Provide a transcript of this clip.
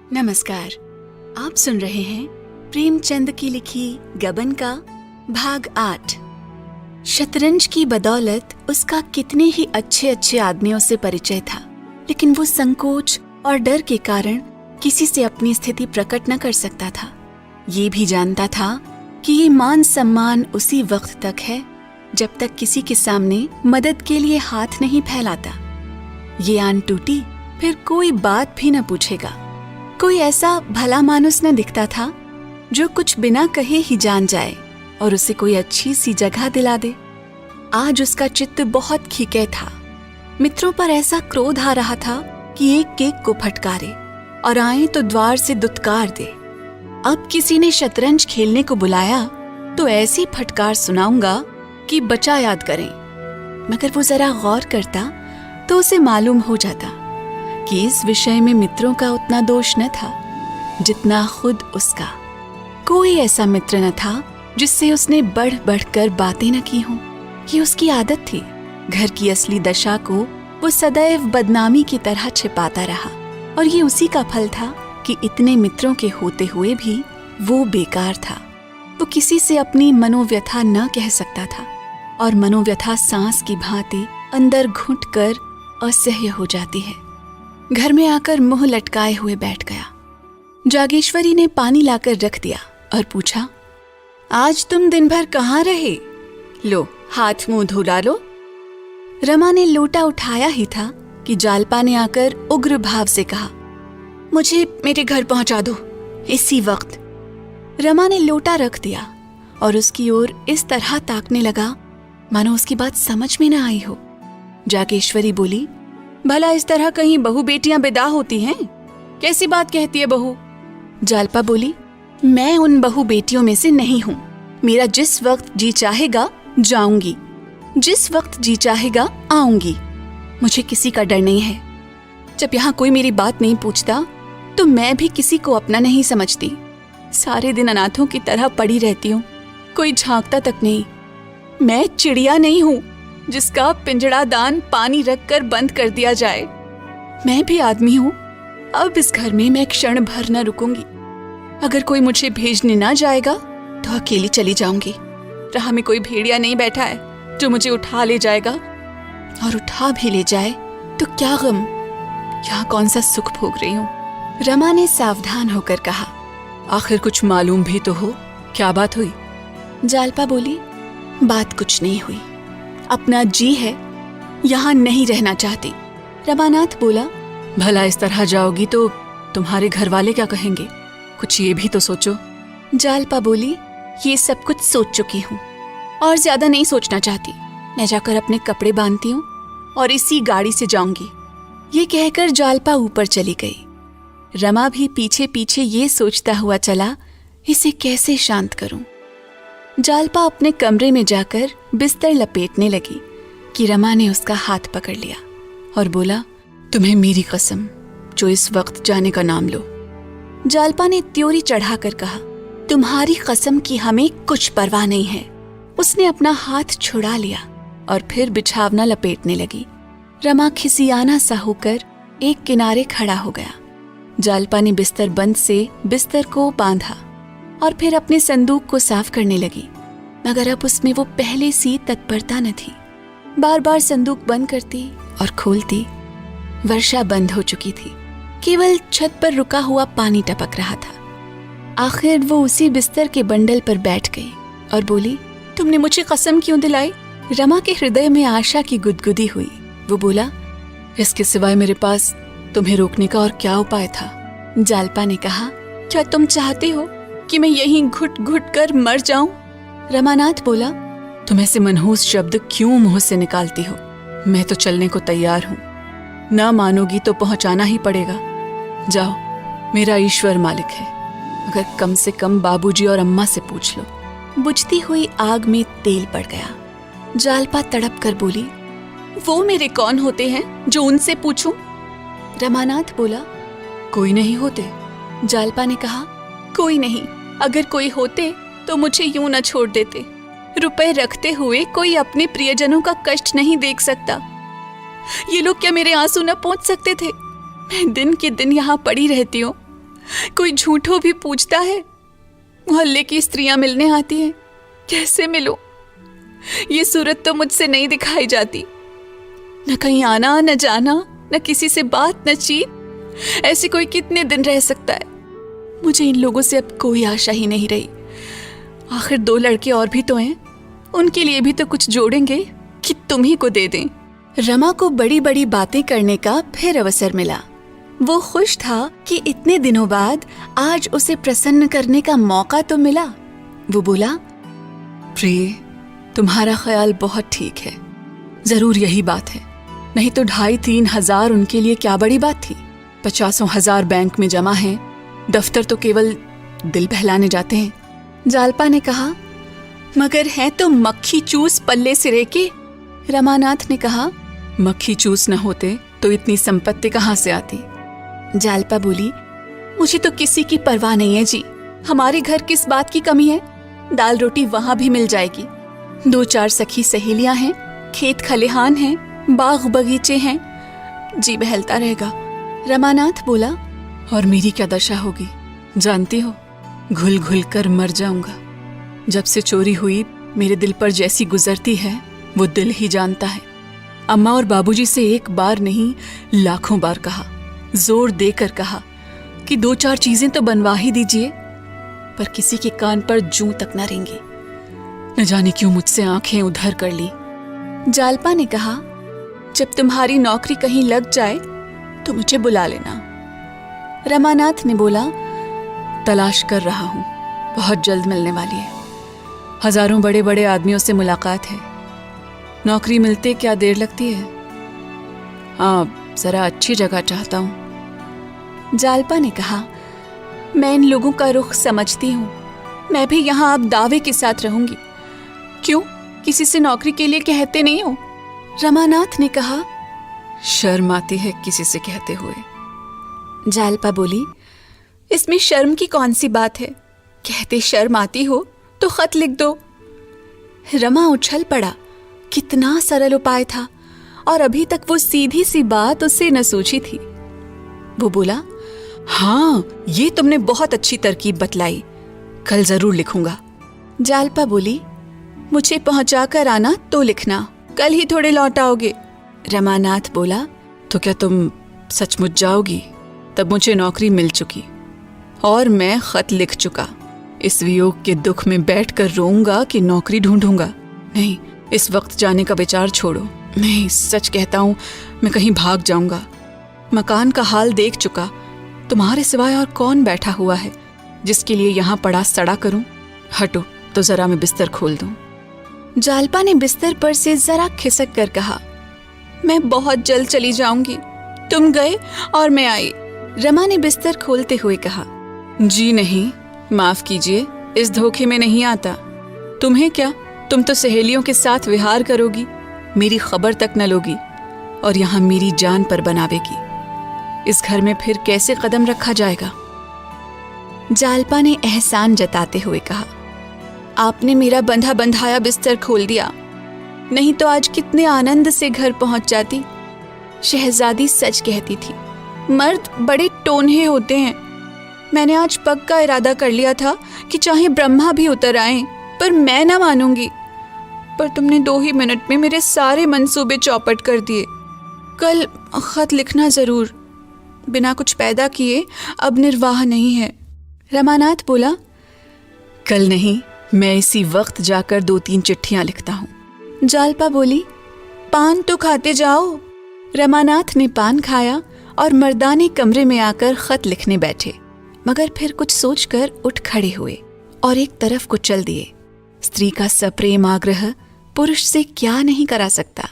नमस्कार। आप सुन रहे हैं प्रेमचंद की लिखी गबन का भाग 8। शतरंज की बदौलत उसका कितने ही अच्छे अच्छे आदमियों से परिचय था, लेकिन वो संकोच और डर के कारण किसी से अपनी स्थिति प्रकट न कर सकता था। ये भी जानता था कि ये मान सम्मान उसी वक्त तक है जब तक किसी के सामने मदद के लिए हाथ नहीं फैलाता। ये आन टूटी फिर कोई बात भी न पूछेगा। कोई ऐसा भला मानुस न दिखता था जो कुछ बिना कहे ही जान जाए और उसे कोई अच्छी सी जगह दिला दे। आज उसका चित्त बहुत खींचे था। मित्रों पर ऐसा क्रोध आ रहा था कि एक एक को फटकारे और आए तो द्वार से दुत्कार दे। अब किसी ने शतरंज खेलने को बुलाया तो ऐसी फटकार सुनाऊंगा कि बचा याद करें। मगर वो जरा गौर करता तो उसे मालूम हो जाता कि इस विषय में मित्रों का उतना दोष न था जितना खुद उसका। कोई ऐसा मित्र न था जिससे उसने बढ़ बढ़कर बातें न की हों। ये उसकी आदत थी। घर की असली दशा को वो सदैव बदनामी की तरह छिपाता रहा और ये उसी का फल था कि इतने मित्रों के होते हुए भी वो बेकार था। वो किसी से अपनी मनोव्यथा न कह सकता था और मनोव्यथा सांस की भांति अंदर घुट कर असह्य हो जाती है। घर में आकर मुंह लटकाए हुए बैठ गया। जागेश्वरी ने पानी लाकर रख दिया और पूछा, आज तुम दिन भर कहाँ रहे? लो हाथ मुंह धुला लो। रमा ने लोटा उठाया ही था कि जालपा ने आकर उग्र भाव से कहा, मुझे मेरे घर पहुंचा दो इसी वक्त। रमा ने लोटा रख दिया और उसकी ओर इस तरह ताकने लगा मानो उसकी बात समझ में न आई हो। जागेश्वरी बोली, भला इस तरह कहीं बहू बेटियां विदा होती हैं? कैसी बात कहती है बहू? जालपा बोली, मैं उन बहू बेटियों में से नहीं हूं। मेरा जिस वक्त जी चाहेगा जाऊंगी, जिस वक्त जी चाहेगा आऊंगी। मुझे किसी का डर नहीं है। जब यहाँ कोई मेरी बात नहीं पूछता तो मैं भी किसी को अपना नहीं समझती। सारे दिन अनाथों की तरह पड़ी रहती हूँ, कोई झांकता तक नहीं। मैं चिड़िया नहीं हूँ जिसका पिंजड़ा दान पानी रखकर बंद कर दिया जाए। मैं भी आदमी हूँ। अब इस घर में मैं क्षण भर न रुकूंगी। अगर कोई मुझे भेजने ना जाएगा तो अकेली चली जाऊंगी। राह में कोई भेड़िया नहीं बैठा है जो मुझे उठा ले जाएगा, और उठा भी ले जाए तो क्या गम, यहाँ कौन सा सुख भोग रही हूँ। रमा ने सावधान होकर कहा, आखिर कुछ मालूम भी तो हो, क्या बात हुई? जालपा बोली, बात कुछ नहीं हुई। अपना जी है, यहाँ नहीं रहना चाहती। रमानाथ बोला, भला इस तरह जाओगी तो तुम्हारे घर वाले क्या कहेंगे? कुछ ये भी तो सोचो। जालपा बोली, ये सब कुछ सोच चुकी हूँ और ज्यादा नहीं सोचना चाहती। मैं जाकर अपने कपड़े बांधती हूँ और इसी गाड़ी से जाऊंगी। ये कहकर जालपा ऊपर चली गई। रमा भी पीछे पीछे ये सोचता हुआ चला, इसे कैसे शांत करूं। जालपा अपने कमरे में जाकर बिस्तर लपेटने लगी कि रमा ने उसका हाथ पकड़ लिया और बोला, तुम्हें मेरी कसम, जो इस वक्त जाने का नाम लो। जालपा ने त्योरी चढ़ाकर कहा, तुम्हारी कसम की हमें कुछ परवाह नहीं है। उसने अपना हाथ छुड़ा लिया और फिर बिछावना लपेटने लगी। रमा खिसियाना सा होकर एक किनारे खड़ा हो गया। जालपा ने बिस्तर बंद से बिस्तर को बांधा और फिर अपने संदूक को साफ करने लगी, मगर अब उसमें वो पहले सी तत्परता न थी। बार बार संदूक बंद करती और खोलती। वर्षा बंद हो चुकी थी, केवल छत पर रुका हुआ पानी टपक रहा था। आखिर वो उसी बिस्तर के बंडल पर बैठ गई और बोली, तुमने मुझे कसम क्यों दिलाई? रमा के हृदय में आशा की गुदगुदी हुई। वो बोला, इसके सिवाय मेरे पास तुम्हें रोकने का और क्या उपाय था? जालपा ने कहा, क्या तुम चाहते हो कि मैं यहीं घुट घुट कर मर जाऊं? रमानाथ बोला, तुम ऐसे मनहूस शब्द क्यों मुंह से निकालती हो? मैं तो चलने को तैयार हूं। ना मानोगी तो पहुंचाना ही पड़ेगा। जाओ, मेरा ईश्वर मालिक है। अगर कम से कम बाबूजी और अम्मा से पूछ लो। बुझती हुई आग में तेल पड़ गया। जालपा तड़प कर बोली, वो मेरे कौन होते हैं जो उनसे पूछूं? रमानाथ बोला, कोई नहीं होते। जालपा ने कहा, कोई नहीं। अगर कोई होते तो मुझे यूं न छोड़ देते। रुपए रखते हुए कोई अपने प्रियजनों का कष्ट नहीं देख सकता। ये लोग क्या मेरे आंसू न पोंछ सकते थे? मैं दिन के दिन यहाँ पड़ी रहती हूँ, कोई झूठों भी पूछता है। मोहल्ले की स्त्रियां मिलने आती हैं, कैसे मिलूं? ये सूरत तो मुझसे नहीं दिखाई जाती। न कहीं आना न जाना, न किसी से बात न चीत। ऐसे कोई कितने दिन रह सकता है? मुझे इन लोगों से अब कोई आशा ही नहीं रही। आखिर 2 लड़के और भी तो हैं, उनके लिए भी तो कुछ जोड़ेंगे कि तुम ही को दे दें। रमा को बड़ी बड़ी बातें करने का फिर अवसर मिला। वो खुश था कि इतने दिनों बाद आज उसे प्रसन्न करने का मौका तो मिला। वो बोला, प्रिय, तुम्हारा ख्याल बहुत ठीक है। जरूर यही बात है, नहीं तो 2,5-3 हजार उनके लिए क्या बड़ी बात थी। 50,000 बैंक में जमा है, दफ्तर तो केवल दिल बहलाने जाते हैं। जालपा ने कहा, मगर हैं तो मक्खी चूस पल्ले सिरे के। रमानाथ ने कहा, मक्खी चूस न होते तो इतनी संपत्ति कहाँ से आती? जालपा बोली, मुझे तो किसी की परवाह नहीं है जी। हमारे घर किस बात की कमी है? दाल रोटी वहां भी मिल जाएगी। 2-4 सखी सहेलियां हैं, खेत खलिहान हैं, बाग बगीचे हैं, जी बहलता रहेगा। रमानाथ बोला, और मेरी क्या दशा होगी जानती हो? घुल घुल कर मर जाऊंगा। जब से चोरी हुई मेरे दिल पर जैसी गुजरती है वो दिल ही जानता है। अम्मा और बाबूजी से एक बार नहीं लाखों बार कहा, जोर देकर कहा कि 2-4 चीजें तो बनवा ही दीजिए, पर किसी के कान पर जूं तक न रेंगी। न जाने क्यों मुझसे आंखें उधर कर ली। जालपा ने कहा, जब तुम्हारी नौकरी कहीं लग जाए तो मुझे बुला लेना। रमानाथ ने बोला, तलाश कर रहा हूं, बहुत जल्द मिलने वाली है। हजारों बड़े बड़े आदमियों से मुलाकात है, नौकरी मिलते क्या देर लगती है। हाँ, जरा अच्छी जगह चाहता हूं। जालपा ने कहा, मैं इन लोगों का रुख समझती हूं, मैं भी यहां अब दावे के साथ रहूंगी। क्यों, किसी से नौकरी के लिए कहते नहीं हो? रमानाथ ने कहा, शर्म आती है किसी से कहते हुए। जालपा बोली, इसमें शर्म की कौन सी बात है? कहते शर्म आती हो तो खत लिख दो। रमा उछल पड़ा, कितना सरल उपाय था, और अभी तक वो सीधी सी बात उससे न सूझी थी। वो बोला, हाँ, ये तुमने बहुत अच्छी तरकीब बतलाई, कल जरूर लिखूंगा। जालपा बोली, मुझे पहुंचा कर आना तो लिखना, कल ही थोड़े लौट आओगे। रमानाथ बोला, तो क्या तुम सचमुच जाओगी? तब मुझे नौकरी मिल चुकी और मैं खत लिख चुका। इस वियोग के दुख में बैठकर रोऊंगा कि नौकरी ढूंढूंगा? नहीं, इस वक्त जाने का विचार छोड़ो। नहीं, सच कहता हूं, मैं कहीं भाग जाऊंगा। मकान का हाल देख चुका, तुम्हारे सिवाय और कौन बैठा हुआ है जिसके लिए यहां पड़ा सड़ा करूं? हटो तो जरा मैं बिस्तर खोल दूं। जालपा ने बिस्तर पर से जरा खिसक कर कहा, मैं बहुत जल्द चली जाऊंगी, तुम गए और मैं आई। रमा ने बिस्तर खोलते हुए कहा, जी नहीं, माफ कीजिए, इस धोखे में नहीं आता। तुम्हें क्या, तुम तो सहेलियों के साथ विहार करोगी, मेरी खबर तक न लोगी और यहाँ मेरी जान पर बनावेगी। इस घर में फिर कैसे कदम रखा जाएगा? जालपा ने एहसान जताते हुए कहा, आपने मेरा बंधा बंधाया बिस्तर खोल दिया, नहीं तो आज कितने आनंद से घर पहुंच जाती। शहजादी सच कहती थी, मर्द बड़े टोन्हे होते हैं। मैंने आज पक्का इरादा कर लिया था कि चाहे ब्रह्मा भी उतर आए, पर मैं ना मानूंगी। पर तुमने 2 ही मिनट में मेरे सारे मंसूबे चौपट कर दिए। कल खत लिखना जरूर, बिना कुछ पैदा किए अब निर्वाह नहीं है। रमानाथ बोला, कल नहीं, मैं इसी वक्त जाकर 2-3 चिट्ठियां लिखता हूं। जालपा बोली, पान तो खाते जाओ। रमानाथ ने पान खाया और मर्दाने कमरे में आकर खत लिखने बैठे, मगर फिर कुछ सोचकर उठ खड़े हुए और एक तरफ को चल दिए। स्त्री का सप्रेम आग्रह पुरुष से क्या नहीं करा सकता।